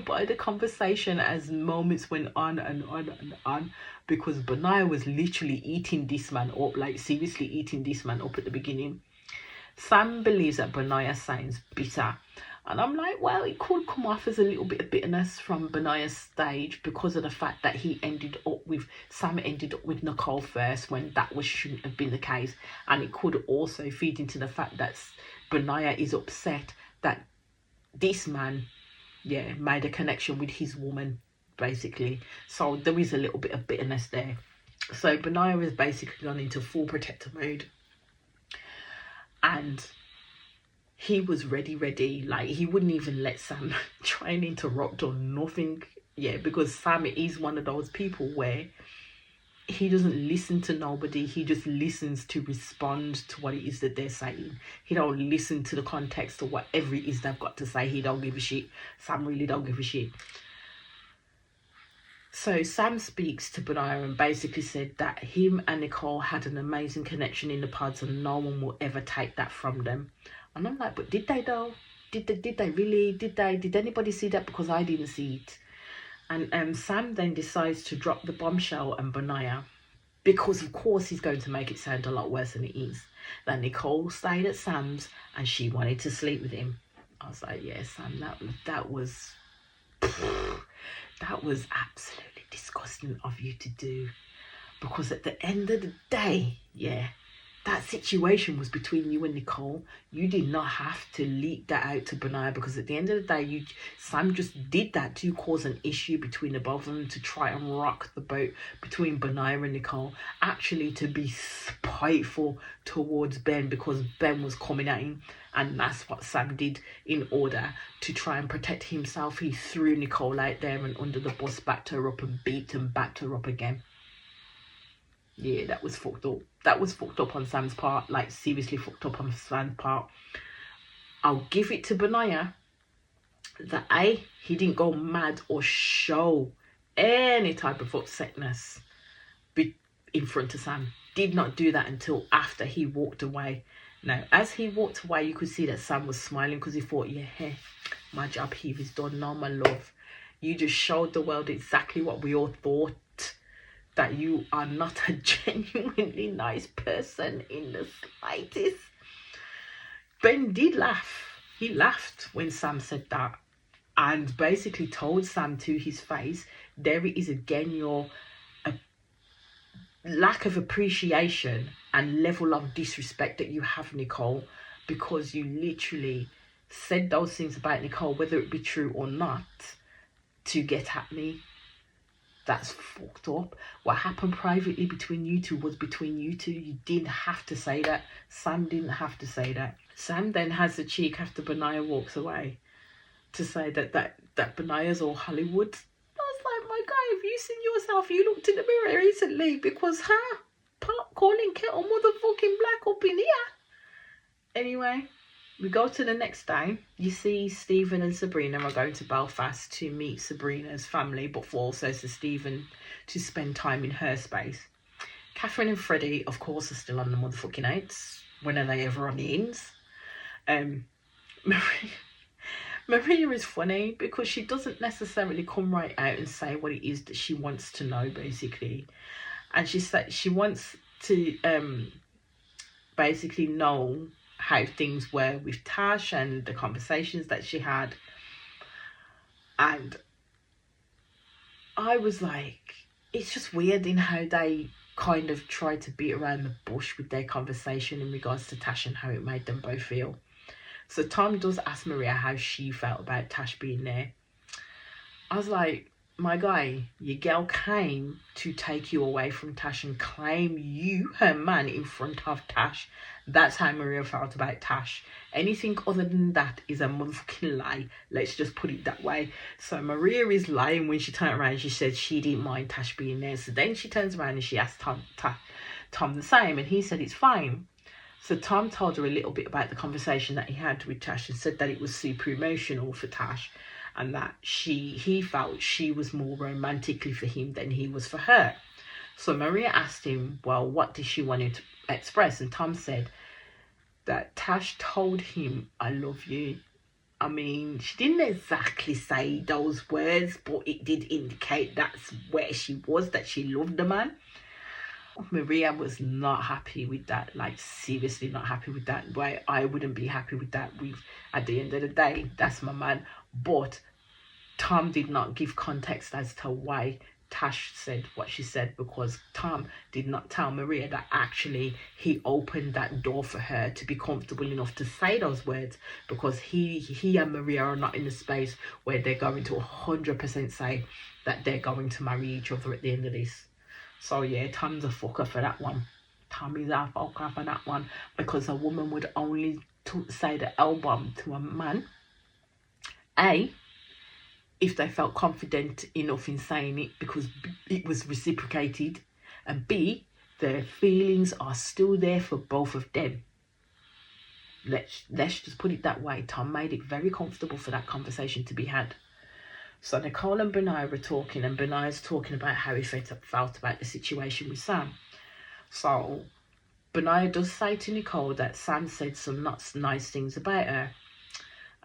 B: by the conversation as moments went on and on and on, because Benaya was literally eating this man up, like seriously eating this man up at the beginning. Sam believes that Benaya sounds bitter, and I'm like, well, it could come off as a little bit of bitterness from Benaya's stage because of the fact that Sam ended up with Nicole first, when that shouldn't have been the case. And it could also feed into the fact that Benaya is upset that this man, made a connection with his woman, basically. So there is a little bit of bitterness there. So Benaya has basically gone into full protector mode. And he was ready. Like, he wouldn't even let Sam try and interrupt or nothing. Yeah, because Sam is one of those people where he doesn't listen to nobody. He just listens to respond to what it is that they're saying. He don't listen to the context of whatever it is they've got to say. He don't give a shit. Sam really don't give a shit. So Sam speaks to Benaya and basically said that him and Nicole had an amazing connection in the pods, and no one will ever take that from them. And I'm like, but did they though? Did they really? Did anybody see that? Because I didn't see it. And Sam then decides to drop the bombshell on Benaya, because of course he's going to make it sound a lot worse than it is. That Nicole stayed at Sam's and she wanted to sleep with him. I was like, yeah, Sam, that was absolutely disgusting of you to do. Because at the end of the day, that situation was between you and Nicole. You did not have to leak that out to Benaya, because at the end of the day, Sam just did that to cause an issue between the both of them, to try and rock the boat between Benaya and Nicole, actually to be spiteful towards Ben because Ben was coming at him. And that's what Sam did in order to try and protect himself. He threw Nicole out there and under the bus, backed her up and beat and backed her up again. Yeah, that was fucked up. That was fucked up on Sam's part. Like, seriously fucked up on Sam's part. I'll give it to Benaya that he didn't go mad or show any type of upsetness in front of Sam. Did not do that until after he walked away. Now, as he walked away, you could see that Sam was smiling because he thought, yeah, hey, my job here is done now, my love. You just showed the world exactly what we all thought, that you are not a genuinely nice person in the slightest. Ben did laugh. He laughed when Sam said that, and basically told Sam to his face, there it is again, your lack of appreciation and level of disrespect that you have, Nicole, because you literally said those things about Nicole, whether it be true or not, to get at me. That's fucked up. What happened privately between you two was between you two. You didn't have to say that. Sam didn't have to say that. Sam then has the cheek after Benaya walks away to say that Benaya's all Hollywood. I was like, my guy, have you seen yourself? You looked in the mirror recently, because pot calling kettle motherfucking black up in here. Anyway, we go to the next day. You see Stephen and Sabrina are going to Belfast to meet Sabrina's family, but for also for Stephen to spend time in her space. Catherine and Freddie, of course, are still on the motherfucking outs. When are they ever on the ins? Maria is funny because she doesn't necessarily come right out and say what it is that she wants to know, basically. And she said she wants to basically know how things were with Tash and the conversations that she had. And I was like, it's just weird in how they kind of tried to beat around the bush with their conversation in regards to Tash and how it made them both feel. So Tom does ask Maria how she felt about Tash being there. I was like, my guy, your girl came to take you away from Tash and claim you, her man, in front of Tash. That's how Maria felt about Tash. Anything other than that is a motherfucking lie. Let's just put it that way. So Maria is lying when she turned around. She said she didn't mind Tash being there. So then she turns around and she asked Tom the same, and he said it's fine. So Tom told her a little bit about the conversation that he had with Tash and said that it was super emotional for Tash, and that he felt she was more romantically for him than he was for her. So Maria asked him, well, what did she want to express? And Tom said that Tash told him, I love you. I mean, she didn't exactly say those words, but it did indicate that's where she was, that she loved the man. Maria was not happy with that, like seriously not happy with that. Why I wouldn't be happy with that. At the end of the day, that's my man. But Tom did not give context as to why Tash said what she said, because Tom did not tell Maria that actually he opened that door for her to be comfortable enough to say those words, because he and Maria are not in a space where they're going to 100% say that they're going to marry each other at the end of this. So yeah, Tom's a fucker for that one. Tom is a fucker for that one, because a woman would only say the L-bomb to a man, A, if they felt confident enough in saying it because it was reciprocated, and B, their feelings are still there for both of them. Let's just put it that way. Tom made it very comfortable for that conversation to be had. So Nicole and Benaya were talking, and Benaya's talking about how he felt about the situation with Sam. So Benaya does say to Nicole that Sam said some not nice things about her,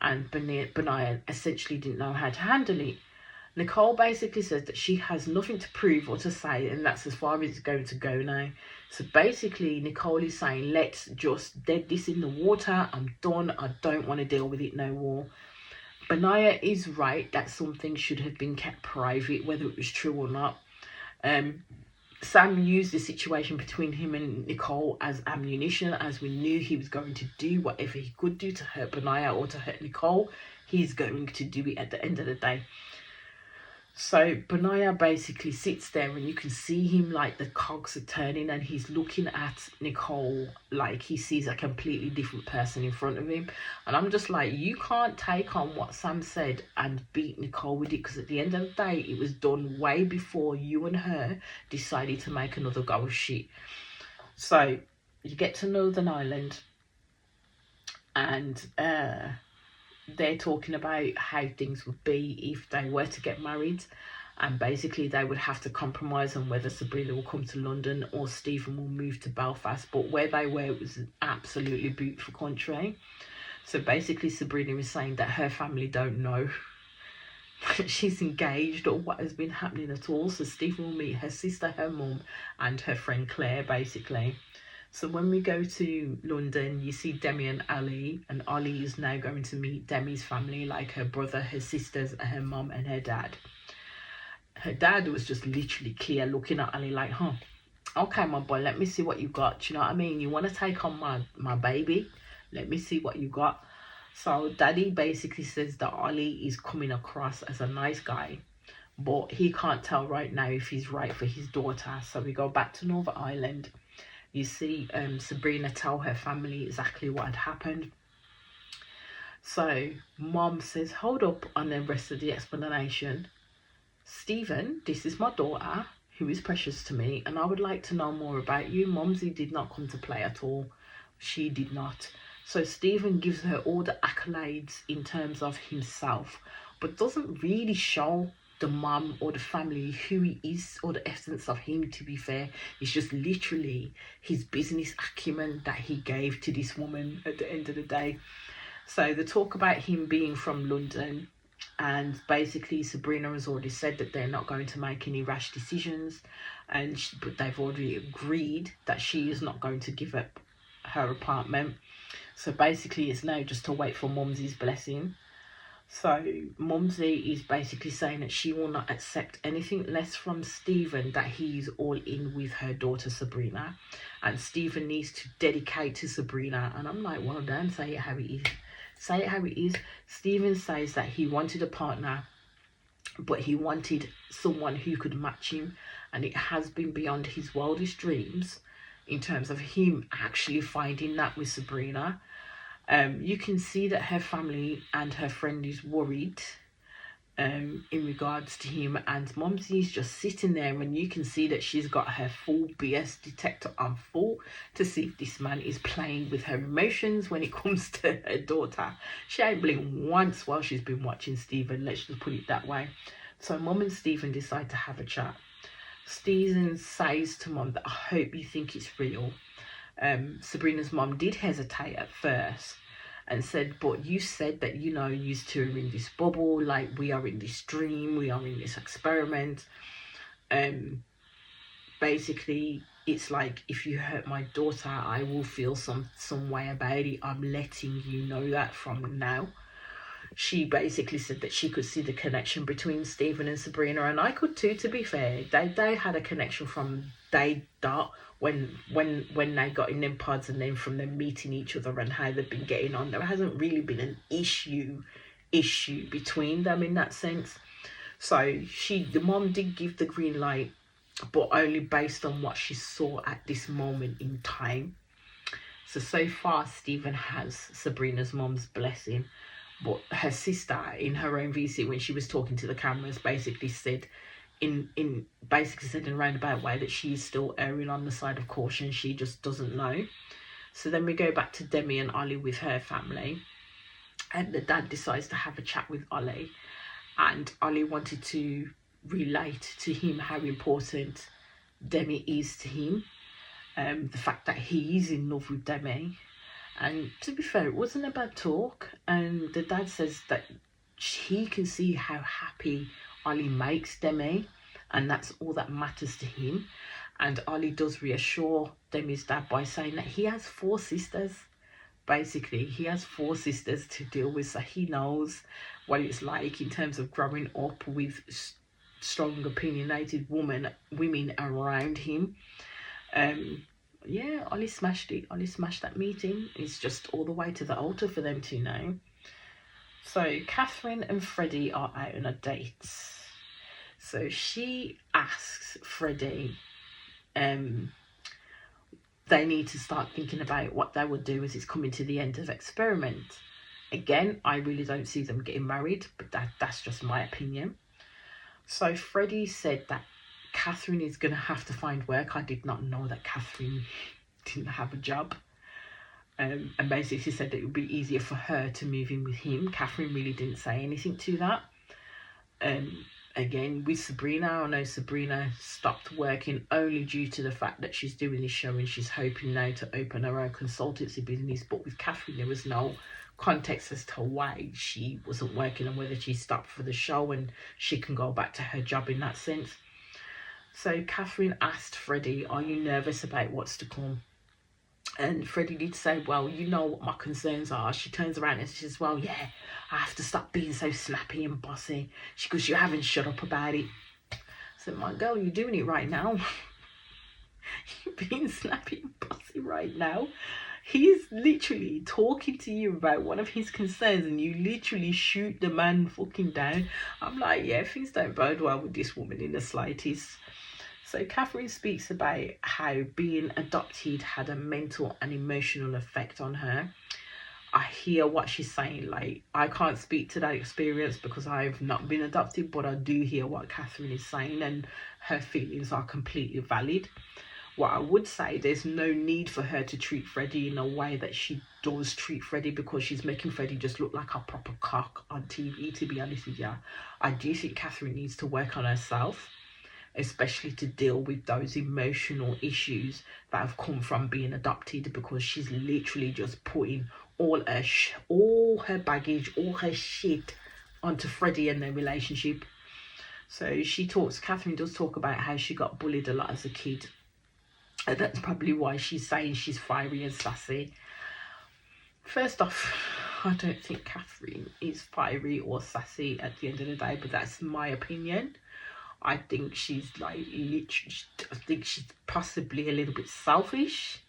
B: and Benaya essentially didn't know how to handle it. Nicole basically says that she has nothing to prove or to say, and that's as far as it's going to go now. So basically Nicole is saying, let's just dead this in the water. I'm done. I don't want to deal with it no more. Benaya is right that something should have been kept private, whether it was true or not. Sam used the situation between him and Nicole as ammunition, as we knew he was going to do whatever he could do to hurt Benaya or to hurt Nicole. He's going to do it at the end of the day. So Benaya basically sits there and you can see him like the cogs are turning, and he's looking at Nicole like he sees a completely different person in front of him. And I'm just like, you can't take on what Sam said and beat Nicole with it, because at the end of the day, it was done way before you and her decided to make another go of shit. So you get to Northern Ireland, and they're talking about how things would be if they were to get married, and basically they would have to compromise on whether Sabrina will come to London or Stephen will move to Belfast. But where they were, it was an absolutely beautiful country. So basically Sabrina is saying that her family don't know that she's engaged or what has been happening at all. So Stephen will meet her sister, her mum, and her friend Claire basically. So when we go to London, you see Demi and Ali, and Ali is now going to meet Demi's family, like her brother, her sisters, her mum and her dad. Her dad was just literally clear looking at Ali like, okay, my boy, let me see what you got. Do you know what I mean? You want to take on my baby? Let me see what you got. So Daddy basically says that Ali is coming across as a nice guy, but he can't tell right now if he's right for his daughter. So we go back to Northern Ireland. You see Sabrina tell her family exactly what had happened. So Mom says, hold up on the rest of the explanation. Stephen, this is my daughter, who is precious to me, and I would like to know more about you. Mumsy did not come to play at all. She did not. So Stephen gives her all the accolades in terms of himself, but doesn't really show the mum or the family who he is or the essence of him, to be fair. It's just literally his business acumen that he gave to this woman at the end of the day. So the talk about him being from London, and basically Sabrina has already said that they're not going to make any rash decisions, but they've already agreed that she is not going to give up her apartment. So basically it's now just to wait for Mumsy's blessing. So Mumsy is basically saying that she will not accept anything less from Stephen, that he's all in with her daughter Sabrina, and Stephen needs to dedicate to Sabrina. And I'm like, well done, say it how it is. Say it how it is. Stephen says that he wanted a partner, but he wanted someone who could match him, and it has been beyond his wildest dreams in terms of him actually finding that with Sabrina. You can see that her family and her friend is worried in regards to him, and Mumsy is just sitting there, and you can see that she's got her full BS detector on full to see if this man is playing with her emotions when it comes to her daughter. She ain't blinked once while she's been watching Stephen, let's just put it that way. So Mum and Stephen decide to have a chat. Stephen says to Mum that I hope you think it's real. Sabrina's mum did hesitate at first and said, but you said that, you know, you two are in this bubble, like we are in this dream, we are in this experiment. Basically it's like, if you hurt my daughter, I will feel some way about it. I'm letting you know that from now. She basically said that she could see the connection between Stephen and Sabrina, and I could too, to be fair. They had a connection from day dot when they got in them pods, and then from them meeting each other and how they've been getting on. There hasn't really been an issue between them in that sense. So the mom did give the green light, but only based on what she saw at this moment in time. So far Stephen has Sabrina's mom's blessing. But her sister, in her own VC, when she was talking to the cameras, basically said in a roundabout way that she is still erring on the side of caution. She just doesn't know. So then we go back to Demi and Ollie with her family, and the dad decides to have a chat with Ollie, and Ollie wanted to relate to him how important Demi is to him, the fact that he is in love with Demi. And to be fair, it wasn't a bad talk. And the dad says that he can see how happy Ollie makes Demi, and that's all that matters to him. And Ollie does reassure Demi's dad by saying that he has 4 sisters. Basically, he has 4 sisters to deal with, so he knows what it's like in terms of growing up with strong, opinionated women around him. Yeah, Ollie smashed it. Ollie smashed that meeting. It's just all the way to the altar for them two now. So Catherine and Freddie are out on a date. So she asks Freddie, they need to start thinking about what they would do as it's coming to the end of the experiment. Again, I really don't see them getting married, but that's just my opinion. So Freddie said that Catherine is going to have to find work. I did not know that Catherine didn't have a job. And basically said that it would be easier for her to move in with him. Catherine really didn't say anything to that. Again, with Sabrina, I know Sabrina stopped working only due to the fact that she's doing this show and she's hoping now to open her own consultancy business. But with Catherine, there was no context as to why she wasn't working and whether she stopped for the show and she can go back to her job in that sense. So Catherine asked Freddie, are you nervous about what's to come? And Freddie did say, well, you know what my concerns are. She turns around and says, well, yeah, I have to stop being so snappy and bossy. She goes, you haven't shut up about it. I said, my girl, you're doing it right now. You're being snappy and bossy right now. He's literally talking to you about one of his concerns and you literally shoot the man fucking down. I'm like, yeah, things don't bode well with this woman in the slightest. So Catherine speaks about how being adopted had a mental and emotional effect on her. I hear what she's saying. Like, I can't speak to that experience because I've not been adopted, but I do hear what Catherine is saying and her feelings are completely valid. What I would say, there's no need for her to treat Freddie in a way that she does treat Freddie, because she's making Freddie just look like a proper cock on TV, to be honest with you. I do think Catherine needs to work on herself, especially to deal with those emotional issues that have come from being adopted, because she's literally just putting all her baggage, all her shit onto Freddie and their relationship. So Catherine does talk about how she got bullied a lot as a kid. And that's probably why she's saying she's fiery and sassy. First off, I don't think Catherine is fiery or sassy at the end of the day, but that's my opinion. I think she's possibly a little bit selfish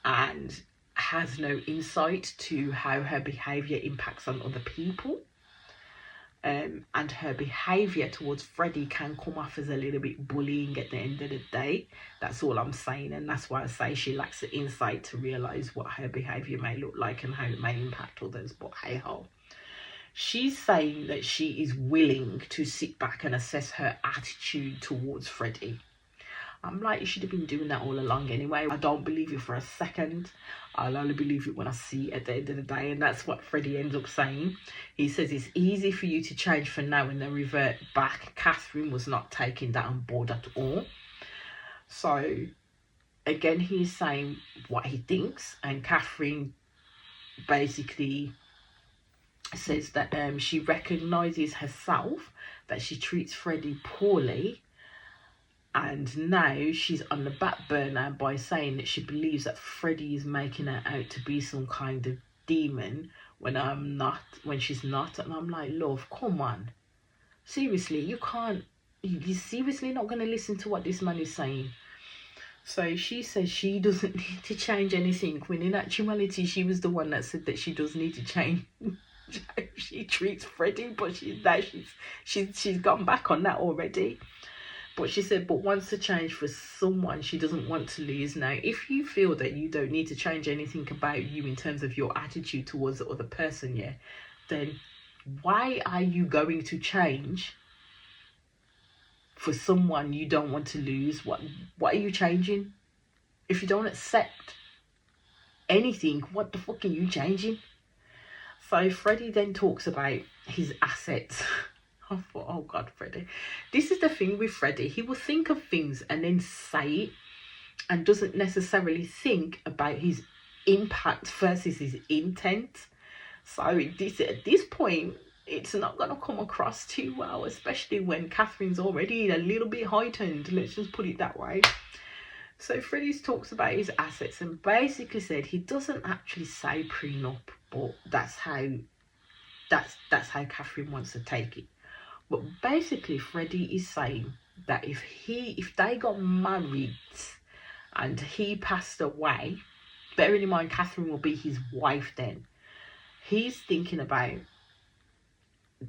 B: and has no insight to how her behaviour impacts on other people. And her behaviour towards Freddie can come off as a little bit bullying at the end of the day. That's all I'm saying, and that's why I say she lacks the insight to realise what her behaviour may look like and how it may impact others, but hey ho. She's saying that she is willing to sit back and assess her attitude towards Freddie. I'm like, you should have been doing that all along anyway. I don't believe it for a second. I'll only believe it when I see it at the end of the day. And that's what Freddie ends up saying. He says it's easy for you to change for now and then revert back. Catherine was not taking that on board at all. So again, he's saying what he thinks, and Catherine basically says that she recognises herself that she treats Freddie poorly, and now she's on the back burner by saying that she believes that Freddie is making her out to be some kind of demon when she's not. And I'm like, love, come on, seriously, you're seriously not going to listen to what this man is saying? So she says she doesn't need to change anything, when in actuality she was the one that said that she does need to change how she treats Freddie, but she's gone back on that already. But she said, but wants to change for someone she doesn't want to lose. Now, if you feel that you don't need to change anything about you in terms of your attitude towards the other person, yeah, then why are you going to change for someone you don't want to lose? What are you changing? If you don't accept anything, what the fuck are you changing? So Freddie then talks about his assets. I thought, oh God, Freddie. This is the thing with Freddie. He will think of things and then say it and doesn't necessarily think about his impact versus his intent. So at this point, it's not going to come across too well, especially when Catherine's already a little bit heightened. Let's just put it that way. So Freddie talks about his assets and basically said he doesn't actually say prenup, but that's how Catherine wants to take it. But basically, Freddie is saying that if they got married and he passed away, bearing in mind Catherine will be his wife then, he's thinking about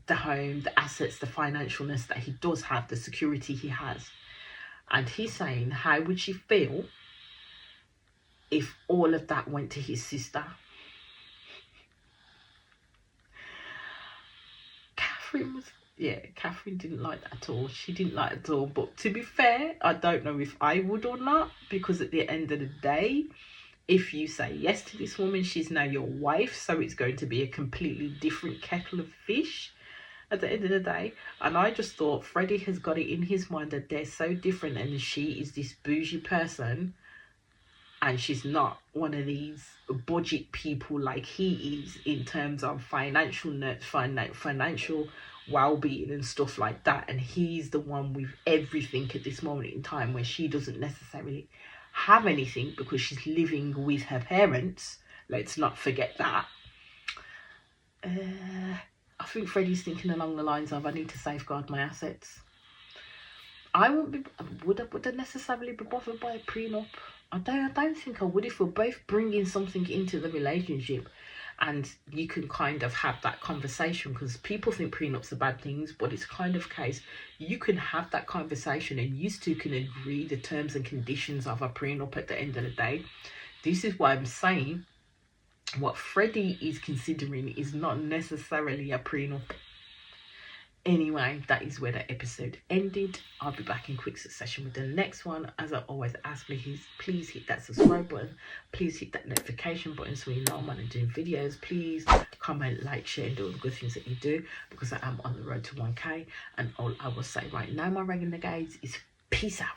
B: the home, the assets, the financialness that he does have, the security he has. And he's saying, how would she feel if all of that went to his sister? Catherine didn't like that at all. She didn't like it at all. But to be fair, I don't know if I would or not, because at the end of the day, if you say yes to this woman, she's now your wife, so it's going to be a completely different kettle of fish at the end of the day. And I just thought Freddie has got it in his mind that they're so different, and she is this bougie person and she's not one of these budget people like he is in terms of financial well-being and stuff like that. And he's the one with everything at this moment in time, where she doesn't necessarily have anything because she's living with her parents. Let's not forget that. I think Freddie's thinking along the lines of, I need to safeguard my assets. I wouldn't necessarily be bothered by a prenup. I don't think I would, if we're both bringing something into the relationship and you can kind of have that conversation, because people think prenups are bad things, but it's kind of case you can have that conversation and you two can agree the terms and conditions of a prenup at the end of the day. This is why I'm saying what Freddie is considering is not necessarily a prenup. Anyway, that is where the episode ended. I'll be back in quick succession with the next one. As I always ask, please hit that subscribe button. Please hit that notification button so you know I'm doing videos. Please comment, like, share, and do all the good things that you do, because I am on the road to 1K. And all I will say right now, my regular guys, is peace out.